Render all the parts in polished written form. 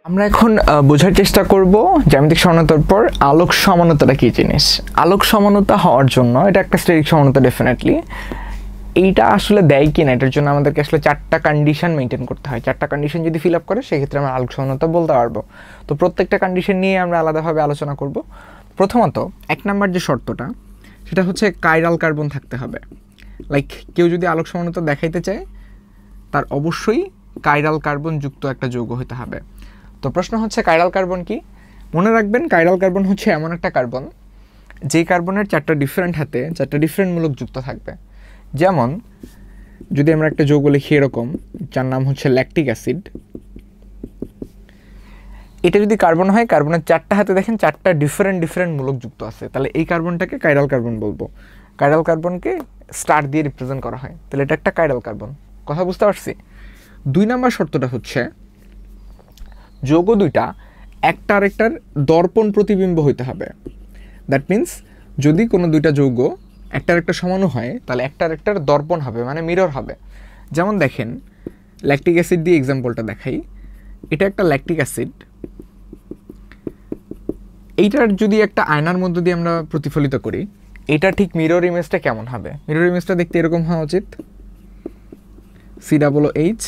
আমরা এখন বোঝার চেষ্টা করব জ্যামিতিক সমানতার পর আলোক সমানতাটা কী জিনিস। আলোক সমানতা হওয়ার জন্য এটা একটা স্টেরিক সমানতা ডেফিনেটলি, এইটা আসলে দেয় কি না এটার জন্য আমাদেরকে আসলে 4টা কন্ডিশন মেনটেন করতে হয়। 4টা কন্ডিশন যদি ফিল আপ করে সেক্ষেত্রে আমরা আলোক সমানতা বলতে পারবো। তো প্রত্যেকটা কন্ডিশন নিয়ে আমরা আলাদাভাবে আলোচনা করব। প্রথমত 1 নম্বর যে শর্তটা সেটা হচ্ছে কাইরাল কার্বন থাকতে হবে। লাইক কেউ যদি আলোক সমানতা দেখাইতে চায় তার অবশ্যই কাইরাল কার্বন যুক্ত একটা যৌগ হতে হবে। তো প্রশ্ন হচ্ছে কাইরাল কার্বন কি? মনে রাখবেন কাইরাল কার্বন হচ্ছে এমন একটা কার্বন যে কার্বনের 4টা ডিফারেন্ট হাতে 4টা ডিফারেন্ট মূলক যুক্ত থাকবে। যেমন যদি আমরা একটা যৌগ লিখি এরকম, যার নাম হচ্ছে ল্যাকটিক অ্যাসিড, এটা যদি কার্বন হয়, কার্বনের 4টা হাতে দেখেন 4টা ডিফারেন্ট মূলক যুক্ত আছে, তাহলে এই কার্বনটাকে কাইরাল কার্বন বলবো। কাইরাল কার্বনকে স্টার দিয়ে রিপ্রেজেন্ট করা হয়, তাহলে এটা একটা কাইরাল কার্বন। কথা বুঝতে পারছি? 2 নম্বর শর্তটা হচ্ছে যৌগ দুইটা একটা আরেকটার দর্পণ প্রতিবিম্ব হইতে হবে। দ্যাট মিন্স যদি কোনো দুইটা যৌগ একটা আরেকটা সমাণু হয় তাহলে একটা আরেকটার দর্পণ হবে, মানে মিরর হবে। যেমন দেখেন ল্যাকটিক অ্যাসিড দিয়ে এক্সাম্পলটা দেখাই। এটা একটা ল্যাকটিক অ্যাসিড, এইটার যদি একটা আয়নার মধ্য দিয়ে আমরা প্রতিফলিত করি, এটা ঠিক মিরর ইমেজটা কেমন হবে? মিরর ইমেজটা দেখতে এরকম হওয়া উচিত, COOH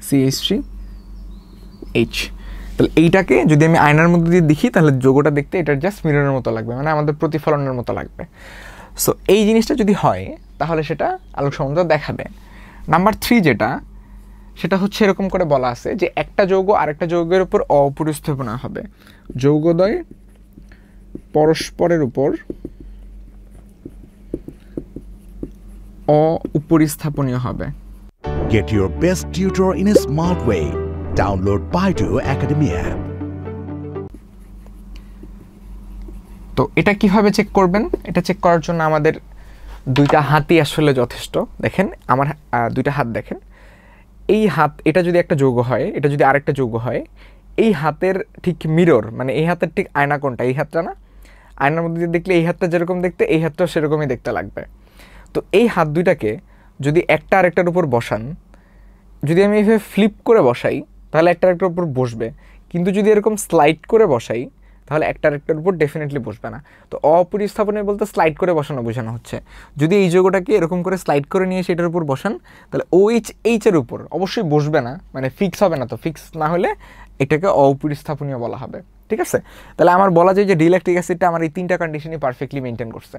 CH3H। তাহলে এইটাকে যদি আমি আয়নার মধ্যে দিয়ে দেখি তাহলে যৌগটা দেখতে এটার জাস্ট মিররের মতো লাগবে, মানে আমাদের প্রতিফলনের মতো লাগবে। সো এই জিনিসটা যদি হয় তাহলে সেটা আলোক সমানতা দেখাবে। নাম্বার 3 যেটা, সেটা হচ্ছে এরকম করে বলা আছে যে একটা যৌগ আরেকটা যৌগের উপর অপরিস্থাপনা হবে। যৌগদ্বয় পরস্পরের উপর অপরিস্থাপনীয় হবে। Get your best tutor in a smart way. Download Baidu Academy app. তো এটা কিভাবে চেক করবেন? এটা চেক করার জন্য আমাদের দুইটা হাতই আসলে যথেষ্ট। দেখেন আমার দুইটা হাত দেখেন, এই হাত, এটা যদি একটা যৌগ হয়, এটা যদি আরেকটা যৌগ হয়, এই হাতের ঠিক মিরর, মানে এই হাতের ঠিক আয়না কোনটা? এই হাতটা না? আয়নার মধ্যে দিয়ে দেখলে এই হাতটা যেরকম দেখতে এই হাতটাও সেরকমই দেখতে লাগবে। তো এই হাত দুইটাকে যদি একটা আরেকটার উপর বসান, যদি আমি এইভাবে ফ্লিপ করে বসাই তাহলে একটা আরেকটার উপর বসবে, কিন্তু যদি এরকম স্লাইড করে বসাই তাহলে একটা আরেকটার উপর ডেফিনেটলি বসবে না। তো অপরিস্থাপনে বলতে স্লাইড করে বসানো বোঝানো হচ্ছে। যদি এই যৌগটাকে এরকম করে স্লাইড করে নিয়ে সেটার উপর বসান তাহলে OH এর উপর অবশ্যই বসবে না, মানে ফিক্স হবে না। তো ফিক্স না হলে এটাকে অপরিস্থাপনীয় বলা হবে। ঠিক আছে? তাহলে আমার বলা যায় যে ডিল্যাকটিক অ্যাসিডটা আমার এই 3টা কন্ডিশনই পারফেক্টলি মেনটেন করছে।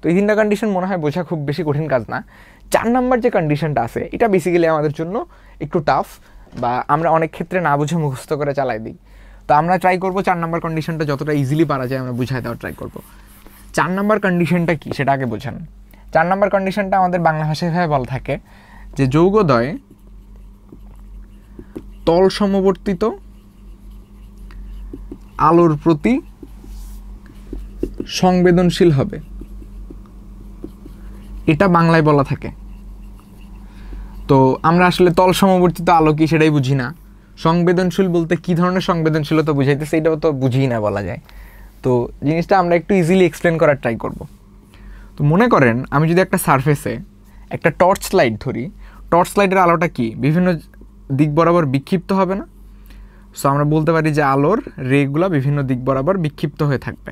তো এই 3টা কন্ডিশন মনে হয় বোঝা খুব বেশি কঠিন কাজ না। 4 নম্বর যে কন্ডিশনটা আছে এটা বেসিক্যালি আমাদের জন্য একটু টাফ, বা আমরা অনেক ক্ষেত্রে না বুঝে মুখস্থ করে চালাই দিই। তো আমরা ট্রাই করব 4 নম্বর কন্ডিশনটা যতটা ইজিলি পারা যায় আমরা বুঝাই দেওয়ার ট্রাই করব। 4 নম্বর কন্ডিশনটা কি সেটা আগে বোঝান। 4 নম্বর কন্ডিশনটা আমাদের বাংলা ভাষায় ভাবে বলা থাকে যে যৌগদ্বয় তল সমবর্তিত আলোর প্রতি সংবেদনশীল হবে, এটা বাংলায় বলা থাকে। তো আমরা আসলে তল সমবর্তিত আলো কি সেটাই বুঝি না। সংবেদনশীল বলতে কি ধরনের সংবেদনশীলতা বুঝাইতেছে এটাও তো বুঝি না বলা যায়। তো জিনিসটা আমরা একটু ইজিলি এক্সপ্লেন করার ট্রাই করব। তো মনে করেন আমি যদি একটা সারফেসে একটা টর্চ লাইট ধরি, টর্চ লাইটের আলোটা কি বিভিন্ন দিক বরাবর বিক্ষিপ্ত হবে না? সো আমরা বলতে পারি যে আলোর রেগুলা বিভিন্ন দিক বরাবর বিক্ষিপ্ত হয়ে থাকবে।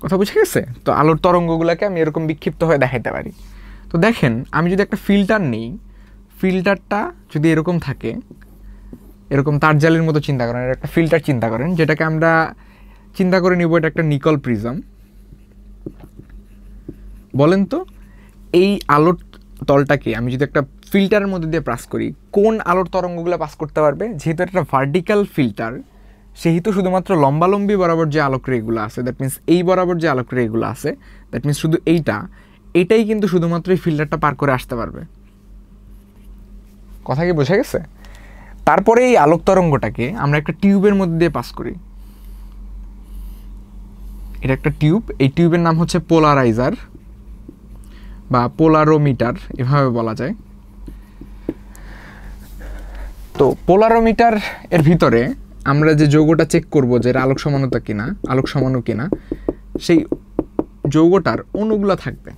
কথা বুঝে গেছে? তো আলোর তরঙ্গগুলোকে আমি এরকম বিক্ষিপ্ত হয়ে দেখাইতে পারি। তো দেখেন আমি যদি একটা ফিল্টার নিই, ফিল্টারটা যদি এরকম থাকে, এরকম তারজালির মতো চিন্তা করেন, একটা ফিল্টার চিন্তা করেন, যেটাকে আমরা চিন্তা করে নিব এটা একটা নিকল প্রিজম। বলেন তো এই আলোর তলটাকে আমি যদি একটা ফিল্টারের মধ্যে দিয়ে পাস করি, কোন আলোর তরঙ্গগুলো পাস করতে পারবে? যেহেতু একটা ভার্টিক্যাল ফিল্টার সেহেতু শুধুমাত্র লম্বালম্বি বরাবর যে আলোক রেগুলো আছে, দ্যাট মিন্স এই বরাবর যে আলোক রেগুলো আছে, দ্যাট মিন্স শুধু এটাই কিন্তু শুধুমাত্র এই ফিল্টারটা পার করে আসতে পারবে। কথা কি বোঝা গেছে? তারপরে এই আলোক তরঙ্গটাকে আমরা একটা টিউবের মধ্যে দিয়ে পাস করি। এটা একটা টিউব, এই টিউবের নাম হচ্ছে পোলারাইজার বা পোলারোমিটার, এভাবে বলা যায়। তো পোলারোমিটার এর ভিতরে আমরা যে যৌগটা চেক করব যে এর আলোক সমানতা কিনা, আলোক সমাণু কিনা, সেই যৌগটার অণুগুলো থাকবে।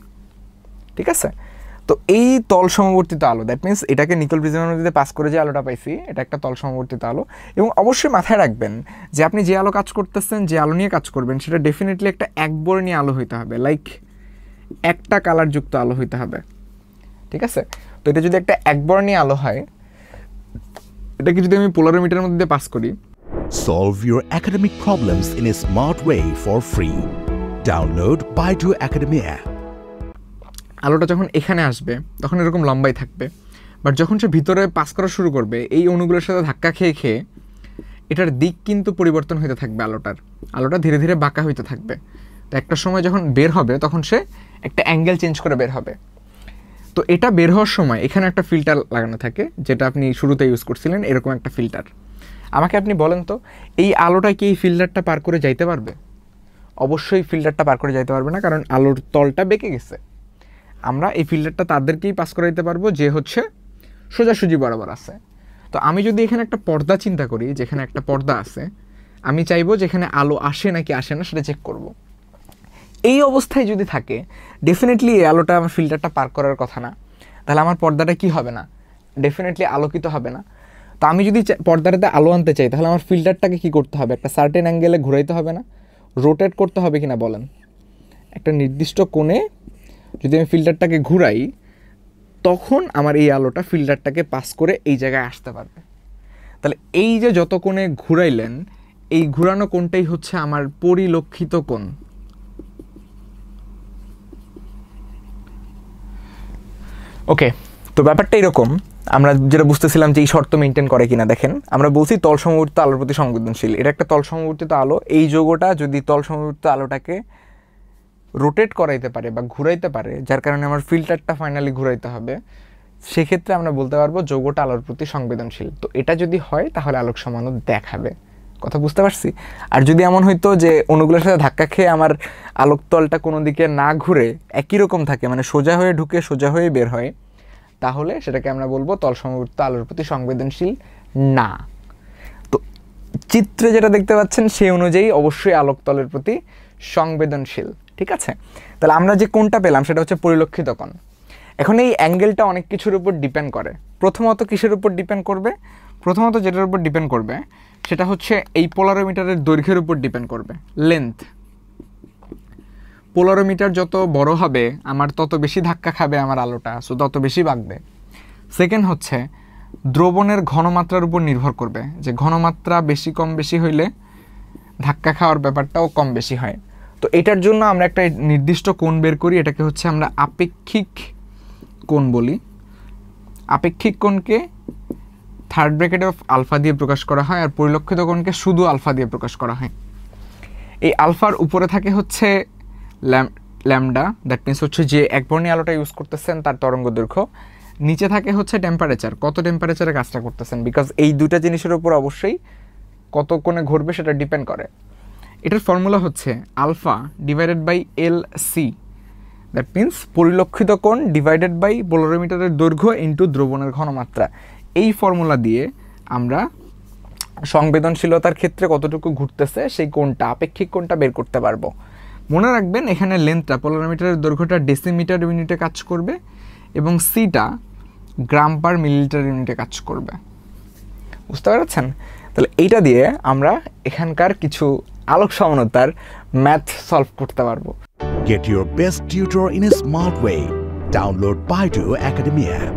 ঠিক আছে? তো এই তল সমবর্তিত আলো, দ্যাট মিনস এটাকে নিকেল প্রিজমের মধ্যে পাস করে যে আলোটা পাইছি এটা একটা তল সমবর্তিত আলো। এবং অবশ্যই মাথায় রাখবেন যে আপনি যে আলো কাজ করতেছেন, যে আলো নিয়ে কাজ করবেন, সেটা ডেফিনেটলি একটা একবর্ণীয় আলো হইতে হবে, লাইক একটা কালারযুক্ত আলো হইতে হবে, ঠিক আছে? তো এটা যদি একটা একবর্ণীয় আলো হয়, এটাকে যদি আমি পোলারোমিটারের মধ্যে পাস করি, Solve your academic problems in a smart way for free. Download Baidu Academy app. আলোটা যখন এখানে আসবে তখন এরকম লম্বাই থাকবে, বাট যখন সে ভিতরে পাস করা শুরু করবে এই অণুগুলোর সাথে ধাক্কা খেয়ে খেয়ে এটার দিক কিন্তু পরিবর্তন হতে থাকবে, আলোটা ধীরে ধীরে বাঁকা হইতে থাকবে। তো একটা সময় যখন বের হবে তখন সে একটা অ্যাঙ্গেল চেঞ্জ করে বের হবে। তো এটা বের হওয়ার সময় এখানে একটা ফিল্টার লাগানো থাকে, যেটা আপনি শুরুতে ইউজ করছিলেন, এরকম একটা ফিল্টার। আমাকে আপনি বলেন তো, এই আলোটা কি এই ফিল্টারটা পার করে যাইতে পারবে? অবশ্যই ফিল্টারটা পার করে যাইতে পারবে না, কারণ আলোর তলটা বেঁকে গেছে। আমরা এই ফিল্টারটা তাদেরকেই পাস করে দিতে পারবো যে হচ্ছে সোজাসুজি বরাবর আছে। তো আমি যদি এখানে একটা পর্দা চিন্তা করি, যেখানে একটা পর্দা আছে, আমি চাইবো যেখানে আলো আসে নাকি আসে না সেটা চেক করব। এই অবস্থায় যদি থাকে, ডেফিনেটলি এই আলোটা আমার ফিল্টারটা পার করার কথা না, তাহলে আমার পর্দাটা কি হবে না, ডেফিনেটলি আলোকিত হবে না। তো আমি যদি পর্দাটাতে আলো আনতে চাই, তাহলে আমার ফিল্টারটাকে কি করতে হবে, একটা সার্টেন অ্যাঙ্গেলে ঘুরাইতে হবে না, রোটেট করতে হবে কিনা বলেন? একটা নির্দিষ্ট কোণে যদি আমি ফিল্টারটাকে ঘুরাই, তখন আমার এই আলোটা ফিল্টারটাকে পাস করে এই জায়গায় আসতে পারবে। তাহলে এই যে যত কোণে ঘুরাইলেন, এই ঘুরানো কোণটাই হচ্ছে আমার পরিলক্ষিত কোণ। ওকে, তো ব্যাপারটা এরকম, আমরা যেটা বুঝতেছিলাম যে এই শর্ত মেনটেন করে কিনা। দেখেন, আমরা বলছি তল সমবর্তিত আলোর প্রতি সংবেদনশীল, এটা একটা তল সমবর্তিত আলো। এই যৌগটা যদি তল সমবর্তিত আলোটাকে রোটেট করাইতে পারে বা ঘুরাইতে পারে, যার কারণে আমার ফিল্টারটা ফাইনালি ঘুরাইতে হবে, সেক্ষেত্রে আমরা বলতে পারবো যৌগটা আলোর প্রতি সংবেদনশীল। তো এটা যদি হয় তাহলে আলোক সমাণু দেখাবে। কথা বুঝতে পারছি? আর যদি এমন হইতো যে অণুগুলোর সাথে ধাক্কা খেয়ে আমার আলোক তলটা কোনো দিকে না ঘুরে একই রকম থাকে, মানে সোজা হয়ে ঢুকে সোজা হয়ে বের হয়, তাহলে সেটাকে আমরা বলবো তল সমবর্তিত আলোর প্রতি সংবেদনশীল না। তো চিত্রে যেটা দেখতে পাচ্ছেন সেই অনুযায়ী অবশ্যই আলোক তলের প্রতি সংবেদনশীল, ঠিক আছে? তাহলে আমরা যে কোণটা পেলাম সেটা হচ্ছে পরিলক্ষিত কোণ। এখন এই অ্যাঙ্গেলটা অনেক কিছুর উপর ডিপেন্ড করে। প্রথমত কিসের উপর ডিপেন্ড করবে? প্রথমত যেটার উপর ডিপেন্ড করবে সেটা হচ্ছে এই পোলারোমিটারের দৈর্ঘ্যের উপর ডিপেন্ড করবে, লেন্থ। পোলারোমিটার যত বড় হবে আমার তত বেশি ধাক্কা খাবে আমার আলোটা, সো তত বেশি বাঁকবে। সেকেন্ড হচ্ছে দ্রবণের ঘনমাত্রার উপর নির্ভর করবে, যে ঘনমাত্রা বেশি কম বেশি হইলে ধাক্কা খাওয়ার ব্যাপারটাও কম বেশি হয়। তো এটার জন্য আমরা একটা নির্দিষ্ট কোণ বের করি, এটাকে হচ্ছে আমরা আপেক্ষিক কোণ বলি। আপেক্ষিক কোণকে থার্ড ব্র্যাকেট অফ আলফা দিয়ে প্রকাশ করা হয়, আর পরিলক্ষিত কোণকে শুধু আলফা দিয়ে প্রকাশ করা হয়। এই আলফার উপরে থাকে হচ্ছে ল্যামডা, দ্যাট মিনস হচ্ছে যে একবর্ণীয় আলোটা ইউজ করতেছেন তার তরঙ্গ দৈর্ঘ্য। নিচে থাকে হচ্ছে টেম্পারেচার, কত টেম্পারেচারে কাজটা করতেছেন, বিকজ এই দুটা জিনিসের উপর অবশ্যই কত কোণে ঘুরবে সেটা ডিপেন্ড করে। এটার ফর্মুলা হচ্ছে alpha divided by L C, that means পরিলক্ষিত কোণ ডিভাইডেড বাই পোলারোমিটারের দৈর্ঘ্য ইন্টু দ্রবণের ঘনমাত্রা। এই ফর্মুলা দিয়ে আমরা সংবেদনশীলতার ক্ষেত্রে কতটুকু ঘুরতেছে সেই কোণটা, আপেক্ষিক কোণটা বের করতে পারবো। মনে রাখবেন এখানে লেন্থটা, পোলারোমিটারের দৈর্ঘ্যটা ডেসিমিটার ইউনিটে কাজ করবে এবং সিটা গ্রাম পার মিলিলিটার ইউনিটে কাজ করবে। বুঝতে পারছেন? তাহলে এইটা দিয়ে আমরা এখানকার কিছু আলোক সমানতার ম্যাথ সলভ করতে পারবো। Get your best tutor in a smart way. Download Baidu Academy app.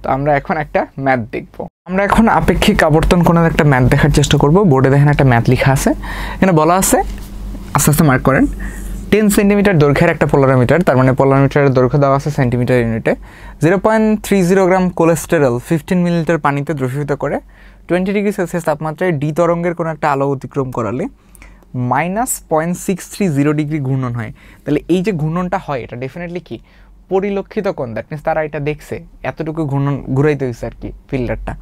তো আমরা এখন একটা ম্যাথ দেখব। আমরা এখন আপেক্ষিক আবর্তন কোণের একটা ম্যাথ দেখার চেষ্টা করব। বোর্ডে দেখেন একটা ম্যাথ লেখা আছে, এখানে বলা আছে, আস্তে আস্তে মার্ক করেন, 10 সেন্টিমিটার দৈর্ঘ্যের একটা পোলারোমিটার, তার মানে পোলারোমিটারের দৈর্ঘ্য দেওয়া আছে সেন্টিমিটার ইউনিটে। 0.30 গ্রাম কোলেস্টেরল 15 মিলিলিটার পানিতে দ্রবীভূত করে 20 ডিগ্রি সেলসিয়াস তাপমাত্রায় ডি তরঙ্গের কোনো একটা আলো অতিক্রম করালে -0.630 ডিগ্রি ঘূর্ণন হয়। তাহলে এই যে ঘূর্ণনটা হয় এটা ডেফিনেটলি কি পরিলক্ষিত কোণ, দ্যাট মিনস তারা এটা দেখছে, এতটুকু ঘূর্ণন ঘুরাইতে হয়েছে আর কি ফিল্টারটা।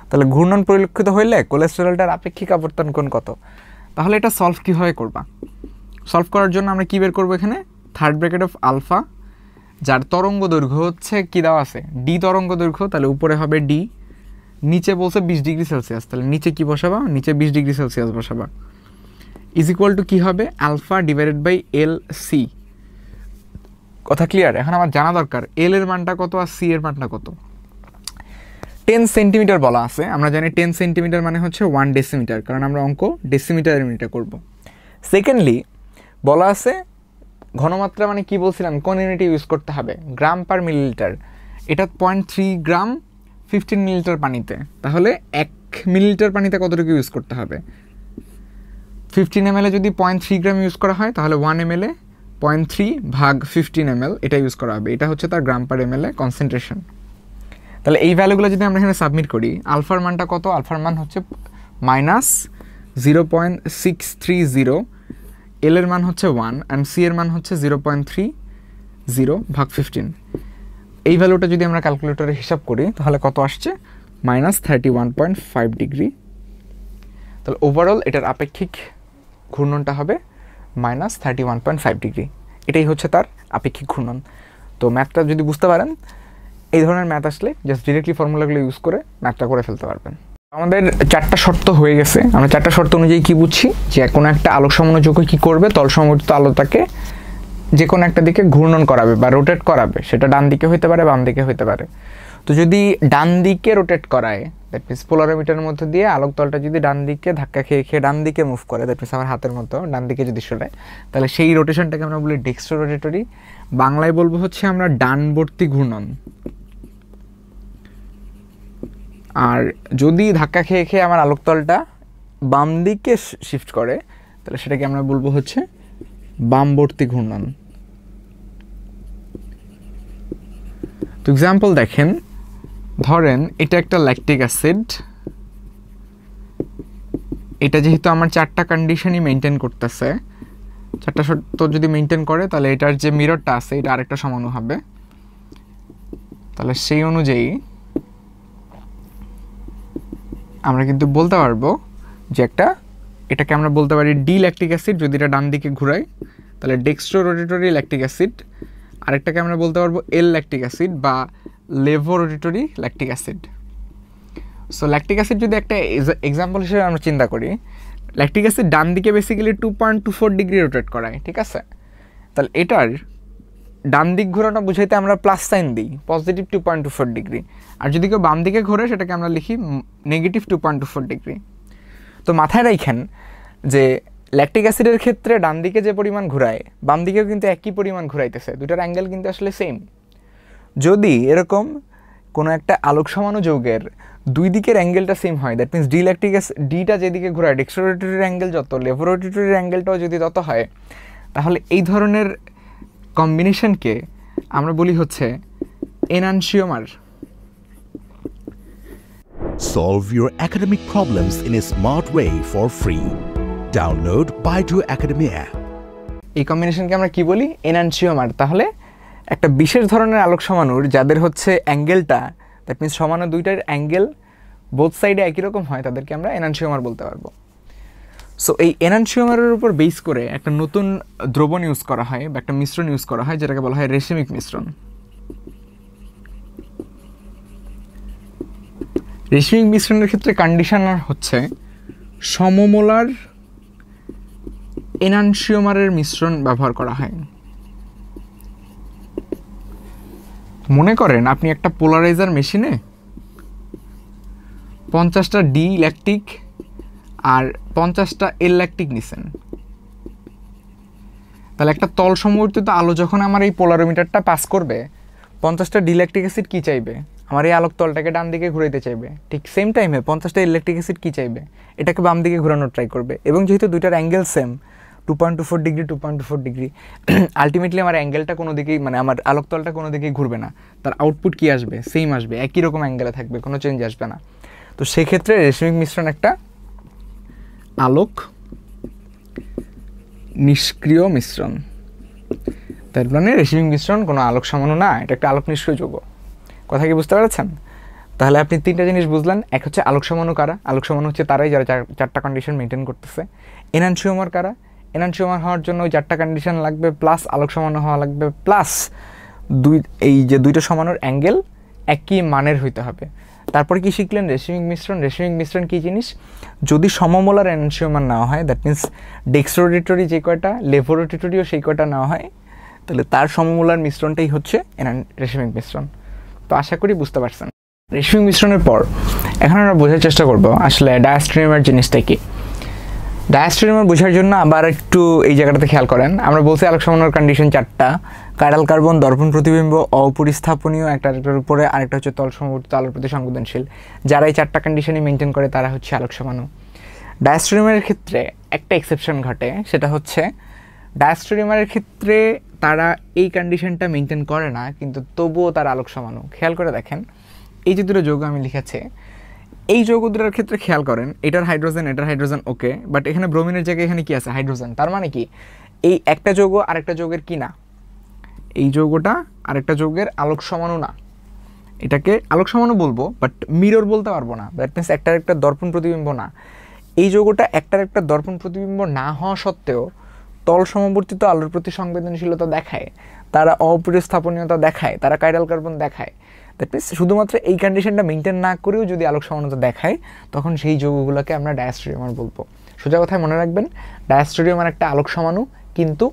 তাহলে ঘূর্ণন পরিলক্ষিত হইলে কোলেস্টেরলটার আপেক্ষিক আবর্তন কোণ কত? তাহলে এটা সলভ কীভাবে করবা? সলভ করার জন্য আমরা কী বের করবো? এখানে থার্ড ব্র্যাকেট অফ আলফা, যার তরঙ্গ দৈর্ঘ্য হচ্ছে কী দেওয়া আছে, ডি তরঙ্গ দৈর্ঘ্য, তাহলে উপরে হবে ডি, নিচে বলছে 20 ডিগ্রি সেলসিয়াস, তাহলে নিচে কি বসাবা? নিচে 20 ডিগ্রি সেলসিয়াস বসাবা, ইজ ইকুয়াল টু কী হবে? Alpha divided by L C. কথা ক্লিয়ার? এখন আমার জানা দরকার এল এর মানটা কত আর সি এর মানটা কত। 10 সেন্টিমিটার বলা আছে, আমরা জানি 10 সেন্টিমিটার মানে হচ্ছে 1 ডেসিমিটার, কারণ আমরা অঙ্ক ডেসিমিটার মিটার করব। সেকেন্ডলি বলা আছে ঘনমাত্রা মানে কি বলছিলাম, কোন ইউনিটে ইউজ করতে হবে, গ্রাম পার মিলিলিটার। এটা 0.3 গ্রাম 15 মিলিলিটার পানিতে, তাহলে 1 মিলিলিটার পানিতে কতটুকু ইউজ করতে হবে? 15 ml যদি 0.3 গ্রাম ইউজ করা হয় তাহলে 1 ml 0.3 ভাগ 15 ml এটা ইউজ করা হবে। এটা হচ্ছে তার গ্রাম পার ml কনসেন্ট্রেশন। তাহলে এই ভ্যালুগুলো যদি আমরা এখানে সাবমিট করি, আলফার মানটা কত? আলফার মান হচ্ছে -0.630, এল এর মান হচ্ছে 1 অ্যান্ড সি এর মান হচ্ছে 0.30 ভাগ 15। এই ভ্যালুটা যদি আমরা ক্যালকুলেটরে হিসাব করি তাহলে কত আসছে? -31.5 ডিগ্রি। তাহলে ওভারঅল এটার আপেক্ষিক ঘূর্ণনটা হবে -31.5 ডিগ্রি। এটাই হচ্ছে তার আপেক্ষিক ঘূর্ণন। তো ম্যাথটা যদি বুঝতে পারেন, এই ধরনের ম্যাথ আসলে জাস্ট ডিরেক্টলি ফর্মুলাগুলো ইউজ করে ম্যাথটা করে ফেলতে পারবেন। আমাদের 4টা শর্ত হয়ে গেছে। আমরা 4টা শর্ত অনুযায়ী কি বুঝছি, যে কোনো একটা আলোক সমযোজক কি করবে, তল সমবর্তিত আলোটাকে যে কোনো একটা দিকে ঘূর্ণন করাবে বা রোটেট করাবে, সেটা ডান দিকে হতে পারে বাম দিকে হতে পারে। তো যদি ডান দিকে রোটেট করায়, দ্যাট মিনস পোলারোমিটারের মধ্যে দিয়ে আলোক তলটা যদি ডান দিকে ধাক্কা খেয়ে খেয়ে ডান দিকে মুভ করে, দ্যাট মিনস আমার হাতের মতো ডান দিকে যদি সরায়, তাহলে সেই রোটেশনটাকে আমরা বলি ডেক্সট্রো রোটেটরি। বাংলায় বলবো হচ্ছে আমরা ডানবর্তী ঘূর্ণন। আর যদি ধাক্কা খেয়ে খেয়ে আমার আলোকতলটা বাম দিকে শিফট করে, তাহলে সেটাকে আমরা বলবো হচ্ছে বামবর্তী ঘূর্ণন। তো এক্সাম্পল দেখেন, ধরেন এটা একটা ল্যাকটিক অ্যাসিড, এটা যেহেতু আমার 4টা কন্ডিশনই মেনটেন করতেছে, 4টা শর্ত যদি মেনটেন করে তাহলে এটার যে মিররটা আছে এটা আরেকটা সমাণু হবে। তাহলে সেই অনুযায়ী আমরা কিন্তু বলতে পারবো যে এটাকে আমরা বলতে পারি ডি ল্যাকটিক অ্যাসিড যদি এটা ডান দিকে ঘুরাই, তাহলে ডেক্সট্রো রোটেটরি ল্যাকটিক অ্যাসিড। আরেকটাকে আমরা বলতে পারবো এল ল্যাকটিক অ্যাসিড বা levo rotatory lactic acid. So lactic acid যদি একটা এক্সাম্পল হিসেবে আমরা চিন্তা করি, ল্যাকটিক অ্যাসিড ডান দিকে বেসিক্যালি 2.24 ডিগ্রি রোটেট করায়, ঠিক আছে? তাহলে এটার ডান দিক ঘোরানো বুঝাইতে আমরা প্লাস সাইন দিই, পজিটিভ 2.24 ডিগ্রি। আর যদি কেউ বাম দিকে ঘোরে সেটাকে আমরা লিখি নেগেটিভ 2.24 ডিগ্রি। তো মাথায় রাখেন যে ল্যাকটিক অ্যাসিডের ক্ষেত্রে ডান দিকে যে পরিমাণ ঘোরায়, বাম দিকেও কিন্তু একই পরিমাণ ঘোরাইতেছে, দুটার অ্যাঙ্গেল কিন্তু আসলে সেম। যদি এরকম কোনো একটা আলোক সমাণু যৌগের দুই দিকের অ্যাঙ্গেলটা সেম হয়, that means D lactic acid ডিটা যেদিকে ঘোরায় ডেক্সট্রো রোটেটরির অ্যাঙ্গেল যত, লেভো রোটেটরির অ্যাঙ্গেলটাও যদি তত হয়, তাহলে এই ধরনের কম্বিনেশনকে আমরা বলি হচ্ছে এনানশিওমার। Solve your academic problems in a smart way for free. Download Baidu Academy app. এই কম্বিনেশনকে আমরা কি বলি? এনানশিওমার। তাহলে একটা বিশেষ ধরনের আলোক সমাণুর যাদের হচ্ছে অ্যাঙ্গেলটা, দ্যাট মিনস সমাণু দুইটার অ্যাঙ্গেল বোথ সাইডে একই রকম হয়, তাদেরকে আমরা এনানশিওমার বলতে পারবো। সো এই এনানশিওমারের উপর বেস করে একটা নতুন দ্রবণ ইউজ করা হয় বা একটা মিশ্রণ ইউজ করা হয়, যেটাকে বলা হয় রেশমিক মিশ্রণ। রেশমিক মিশ্রণের ক্ষেত্রে কন্ডিশনার হচ্ছে সমমোলার এনানশিওমারের মিশ্রণ ব্যবহার করা হয়। মনে করেন আপনি একটা পোলারাইজার মেশিনে 50টা ডি ল্যাকটিক আর 50টা এল ল্যাকটিক নিছেন। তাহলে একটা তল সমবর্তিত আলো যখন আমার এই পোলারোমিটারটা পাস করবে, 50টা ডি ল্যাকটিক অ্যাসিড কী চাইবে? আমার এই আলোক তলটাকে ডান দিকে ঘুরাইতে চাইবে। ঠিক সেম টাইমে 50টা এল ল্যাকটিক অ্যাসিড কী চাইবে? এটাকে বাম দিকে ঘোরানোর ট্রাই করবে। এবং যেহেতু দুইটার angle same, 2.24 degree 2.24 degree, ultimately আমার অ্যাঙ্গেলটা কোনো দিকেই, মানে আমার আলোক তলটা কোনো দিকেই ঘুরবে না, তার আউটপুট কী আসবে? সেম আসবে, একই রকম অ্যাঙ্গেলে থাকবে, কোনো চেঞ্জ আসবে না। তো সেক্ষেত্রে রেশমিক মিশ্রণ একটা আলোক নিষ্ক্রিয় মিশ্রণ। তার মানে রেশমিক মিশ্রণ কোনো আলোক সমাণু না, এটা একটা আলোক নিষ্ক্রিয় যৌগ। কথা কি বুঝতে পেরেছেন? তাহলে আপনি 3টা জিনিস বুঝলেন। এক হচ্ছে আলোক সমাণু কারা? আলোক সমাণু হচ্ছে তারাই যারা 4টা কন্ডিশন মেনটেন করতেছে। এনানশিওমার কারা? এনানশিওমার হওয়ার জন্য ওই 4টা কন্ডিশন লাগবে, প্লাস আলোক সমাণু হওয়া লাগবে, প্লাস এই যে দুইটা সমাণুর অ্যাঙ্গেল একই মানের হইতে হবে। তারপরে কি শিখলেন? রেশমিক মিশ্রণ। রেশমিক মিশ্রণ কী জিনিস? যদি সমমোলার এনানশিওমার নেওয়া হয়, দ্যাট মিনস ডেক্সট্রো রোটেটরি যে কয়টা, লেভো রোটেটরিও সেই কয়টা নেওয়া হয়, তাহলে তার সমমূলার মিশ্রণটাই হচ্ছে রেশমিক মিশ্রণ। তো আশা করি বুঝতে পারছেন। রেশমিক মিশ্রণের পর এখন আমরা বোঝার চেষ্টা করব আসলে ডায়াস্টেরিওমার জিনিসটা কি। ডায়াস্টেরিওমার বোঝার জন্য আবার একটু এই জায়গাটাতে খেয়াল করেন। আমরা বলছি আলোক সমানুর কন্ডিশন 4টা, কাইরাল কার্বন, দর্পণ প্রতিবিম্ব, অপরিস্থাপনীয়, একটার উপরে, আরেকটা হচ্ছে তল সমবর্তিত আলোর প্রতি সংবেদনশীল। যারা এই 4টা কন্ডিশনই মেনটেন করে তারা হচ্ছে আলোক সমাণু। ডায়াস্টেরিওমারের ক্ষেত্রে একটা এক্সেপশন ঘটে, সেটা হচ্ছে ডায়াস্টেরিওমারের ক্ষেত্রে তারা এই কন্ডিশনটা মেনটেন করে না, কিন্তু তবুও তারা আলোক সমাণু। খেয়াল করে দেখেন, এই যে দুটো যৌগ আমি লিখেছি, এই যৌগ দুটোর ক্ষেত্রে খেয়াল করেন, এটার হাইড্রোজেন ওকে, বাট এখানে ব্রোমিনের জায়গায় এখানে কি আছে? হাইড্রোজেন। তার মানে কি এই একটা যৌগ আরেকটা যৌগের কি না? এই যৌগটা আরেকটা যৌগের আলোক সমাণু না। এটাকে আলোক সমাণু বলবো, বাট মিরর বলতে পারবো না। দ্যাট মিনস একটার একটা দর্পণ প্রতিবিম্ব না। এই যৌগটা একটার একটা দর্পণ প্রতিবিম্ব না হওয়া সত্ত্বেও তল সমবর্তিত আলোর প্রতি সংবেদনশীলতা দেখায়, তারা অপরিস্থাপনীয়তা দেখায়, তারা কাইরাল কার্বন দেখায়। দ্যাট মিনস শুধুমাত্র এই কন্ডিশনটা মেনটেন না করেও যদি আলোক সমাণুতা দেখায়, তখন সেই যৌগগুলোকে আমরা ডায়াস্টেরিওমার বলবো। সোজা কথায় মনে রাখবেন, ডায়াস্টেরিওমার একটা আলোক সমাণু, কিন্তু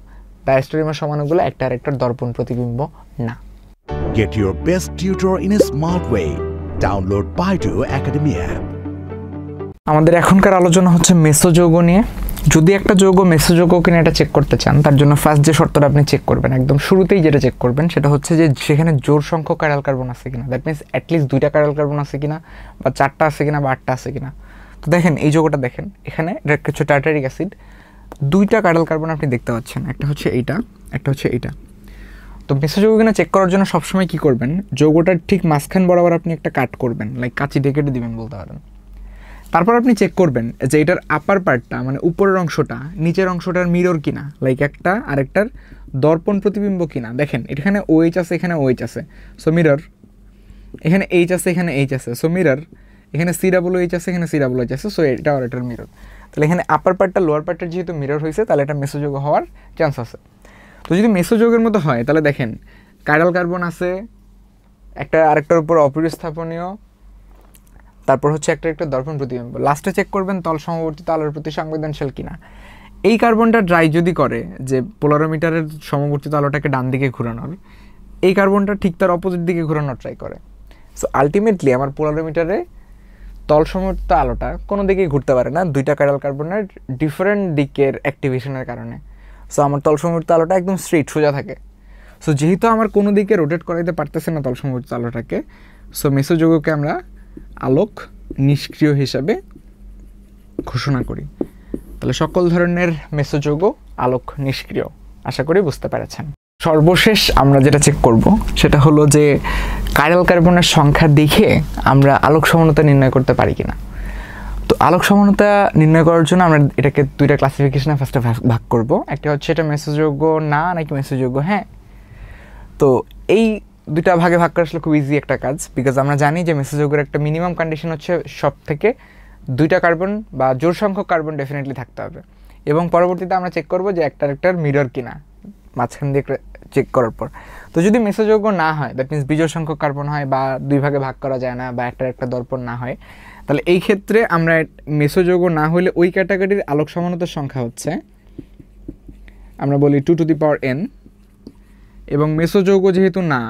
ডায়াস্টেরিওমার সমাণুগুলো একটা আরেকটার দর্পণ প্রতিবিম্ব না। Get your best tutor in a smart way. Download Baidu Academy app. আমাদের এখনকার আলোচনা হচ্ছে মেসোযৌগ নিয়ে। যদি একটা যৌগ মেসোযৌগ কিনা এটা চেক করতে চান, তার জন্য ফার্স্ট যে শর্তটা আপনি চেক করবেন, একদম শুরুতেই যেটা চেক করবেন, সেটা হচ্ছে যে সেখানে জোড় সংখ্যক কাইরাল কার্বন আছে কিনা। দ্যাট মিনস অ্যাটলিস্ট 2টা কাইরাল কার্বন আছে কিনা, বা 4টা আছে কিনা, বা 8টা আছে কিনা। তো দেখেন এই যৌগটা দেখেন, এখানে এটা কিছু টার্টারিক অ্যাসিড, 2টা কাইরাল কার্বন আপনি দেখতে পাচ্ছেন, একটা হচ্ছে এইটা, একটা হচ্ছে এইটা। তো মেসোযৌগ কিনা চেক করার জন্য সবসময় কী করবেন, যৌগটার ঠিক মাঝখান বরাবর আপনি একটা কাট করবেন, লাইক কাঁচি ডেকে দিবেন বলতে পারেন। তারপর আপনি চেক করবেন যে এটার আপার পার্টটা, মানে উপরের অংশটা নিচের অংশটার মিরর কিনা, লাইক একটা আরেকটার দর্পণ প্রতিবিম্ব কিনা। দেখেন এখানে OH আছে, এখানে OH আছে, সো মিরর। এখানে H আছে, এখানে H আছে, সো মিরর। এখানে COOH আছে, এখানে COOH আছে, সো এটা আর এটার মিরর। তাহলে এখানে আপার পার্টটা লোয়ার পার্টের যেহেতু মিরর হয়েছে, তাহলে এটা মেসোযৌগ হওয়ার চান্স আছে। তো যদি মেসোযৌগের মতো হয়, তাহলে দেখেন কাইরাল কার্বন আছে, একটা আরেকটার উপর অপরিস্থাপনীয়, তারপর হচ্ছে একটা দর্পণ প্রতিবিম্ব। লাস্টে চেক করবেন তল সমবর্তিত আলোর প্রতি সংবেদনশীল কিনা। এই কার্বনটা ট্রাই যদি করে যে পোলারোমিটারের সমবর্তিত আলোটাকে ডান দিকে ঘোরানোর, এই কার্বনটা ঠিক তার অপোজিট দিকে ঘোরানোর ট্রাই করে। সো আলটিমেটলি আমার পোলারোমিটারে তল সমবর্তিত আলোটা কোনো দিকেই ঘুরতে পারে না, 2টা কাইরাল কার্বনের ডিফারেন্ট দিকের অ্যাক্টিভেশনের কারণে। সো আমার তল সমবর্তিত আলোটা একদম স্ট্রেট সোজা থাকে। সো যেহেতু আমার কোনো দিকে রোটেট করাইতে পারতেছে না তল সমবর্তিত আলোটাকে, সো মেসোযৌগকে আমরা আলোক নিষ্ক্রিয় হিসাবে ঘোষণা করি। তাহলে সকল ধরনের মেসোযৌগ আলোক নিষ্ক্রিয়। আশা করি বুঝতে পেরেছেন। সর্বশেষ আমরা যেটা চেক করব সেটা হলো যে কাইরাল কার্বনের সংখ্যা দেখে আমরা আলোক সমাণুতা নির্ণয় করতে পারি কিনা। তো আলোক সমাণুতা নির্ণয় করার জন্য আমরা এটাকে 2টা ক্লাসিফিকেশনে ফার্স্টে ভাগ করব। একটা হচ্ছে এটা মেসোযৌগ না নাকি মেসোযৌগ হ্যাঁ। তো এই 2টা ভাগে ভাগ করা আসলে খুব ইজি একটা কাজ, বিকজ আমরা জানি যে মেসোযৌগের একটা মিনিমাম কন্ডিশন হচ্ছে সব থেকে 2টা কার্বন বা জোড় সংখ্যক কার্বন ডেফিনেটলি থাকতে হবে, এবং পরবর্তীতে আমরা চেক করব যে একটার মিরর কিনা মাঝখান দিয়ে চেক করার পর। তো যদি মেসোযৌগ না হয়, দ্যাট মিনস বিজোড় সংখ্যক কার্বন হয়, বা 2 ভাগে ভাগ করা যায় না, বা একটা দর্পণ না হয়, তাহলে এই ক্ষেত্রে আমরা মেসোযৌগ না হলে ওই ক্যাটাগরির আলোক সমাণুতার সংখ্যা হচ্ছে আমরা বলি 2n, এবং মেসোযৌগ যেহেতু না।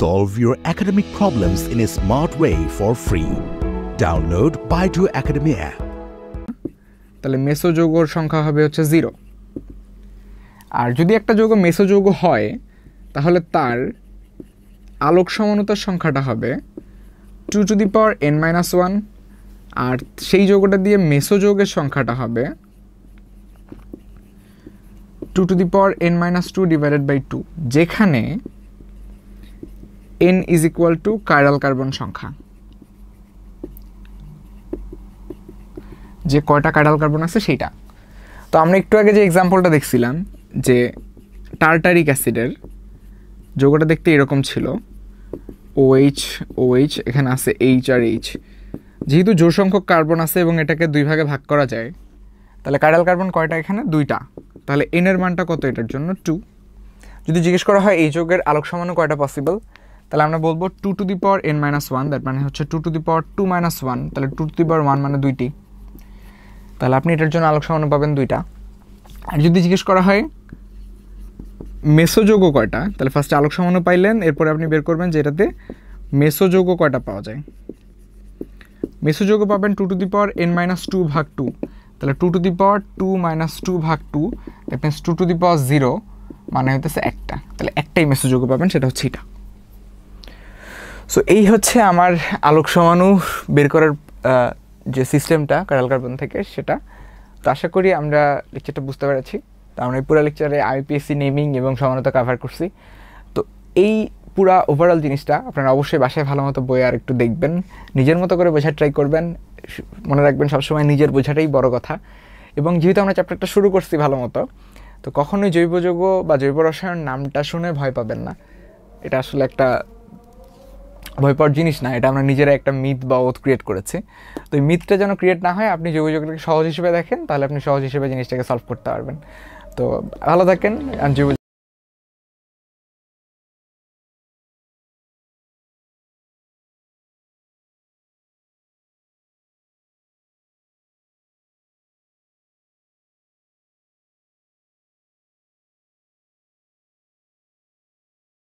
Solve your academic problems in a smart way for free. Download Baidu Academy app. তাহলে মেসোযৌগর সংখ্যা হবে হচ্ছে 0। আর যদি একটা যৌগ মেসোযৌগ হয়, তাহলে তার আলোক সমাণুতার সংখ্যাটা হবে 2n-1, আর সেই যৌগটা দিয়ে মেসোযৌগের সংখ্যাটা হবে 2n-2 ডিভাইডেড বাই 2, যেখানে n is equal two chiral carbon সংখ্যা, যে কয়টা কাইরাল কার্বন আছে সেইটা। তো আমরা একটু আগে যে এক্সাম্পলটা দেখছিলাম যে টার্টারিক অ্যাসিডের যৌগটা দেখতে এরকম ছিল, OH, এখানে আছে H আর H। যেহেতু জোড় সংখ্যক কার্বন আছে এবং এটাকে 2 ভাগে ভাগ করা যায়, তাহলে কাইরাল কার্বন কয়টা এখানে? 2টা। তাহলে n এর মানটা কত এটার জন্য? 2। যদি জিজ্ঞেস করা হয় এই যৌগের আলোক সমাণু কয়টা পসিবল, তাহলে আমরা বলবো 2n-1, দ্যাট মানে হচ্ছে 2 তাহলে 2 মানে 2টি। তাহলে আপনি এটার জন্য আলোক সমাণু পাবেন 2টা। আর যদি জিজ্ঞেস করা হয় মেসোযৌগ কয়টা, তাহলে ফার্স্টে আলোক সমাণু পাইলেন, এরপরে আপনি বের করবেন যে এটাতে মেসোযৌগ কয়টা পাওয়া যায়। মেসোযৌগ পাবেন 2n-2 ভাগ 2, তাহলে 2 ভাগ 2 দ্যাট মিনস 2 মানে হইতেছে একটা, তাহলে একটাই মেসোযৌগ পাবেন, সেটা হচ্ছে এটা। সো এই হচ্ছে আমার আলোক সমাণু বের করার যে সিস্টেমটা কার্ল কার্বন থেকে সেটা। তো আশা করি আমরা লেকচারটা বুঝতে পেরেছি। তো আমরা এই পুরো লেকচারে আইপিএসসি নেমিং এবং সমানতা কভার করছি। তো এই পুরা ওভারঅল জিনিসটা আপনারা অবশ্যই বাসায় ভালো মতো বই আর একটু দেখবেন, নিজের মতো করে বোঝার ট্রাই করবেন। মনে রাখবেন সবসময় নিজের বোঝাটাই বড় কথা। এবং যেহেতু আমরা চ্যাপ্টারটা শুরু করছি ভালো মতো, তো কখনোই জৈব যৌগ বা জৈব রসায়ন নামটা শুনে ভয় পাবেন না। এটা আসলে একটা ভয় পাওয়ার জিনিস না, এটা আমরা নিজেরা একটা মিথ বা ওথ ক্রিয়েট করেছি। তো এই মিথটা যেন ক্রিয়েট না হয়, আপনি জৈব যৌগটাকে সহজ হিসেবে দেখেন, তাহলে আপনি সহজ হিসেবে জিনিসটাকে সলভ করতে পারবেন। তো ভালো থাকেন। জৈব